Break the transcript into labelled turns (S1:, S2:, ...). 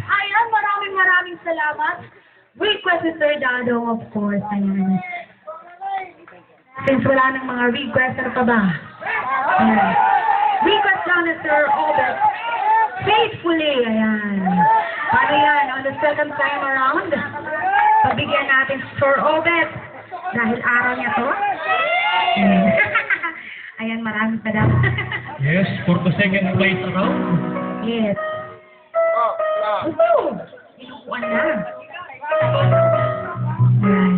S1: Ayan, maraming salamat. Request ni Sir Dado, of course. Ayan. Since wala nang mga request, ano pa ba? Ayan. Request lang ni Sir Obet. Faithfully, ayan. Paano yan? On the second time around, pabigyan natin si Sir Obet. Dahil araw niya to. Ayan, ayan maraming salamat.
S2: Yes, for the second place around.
S1: Yes. Woohoo! Inukuan na. Ayan.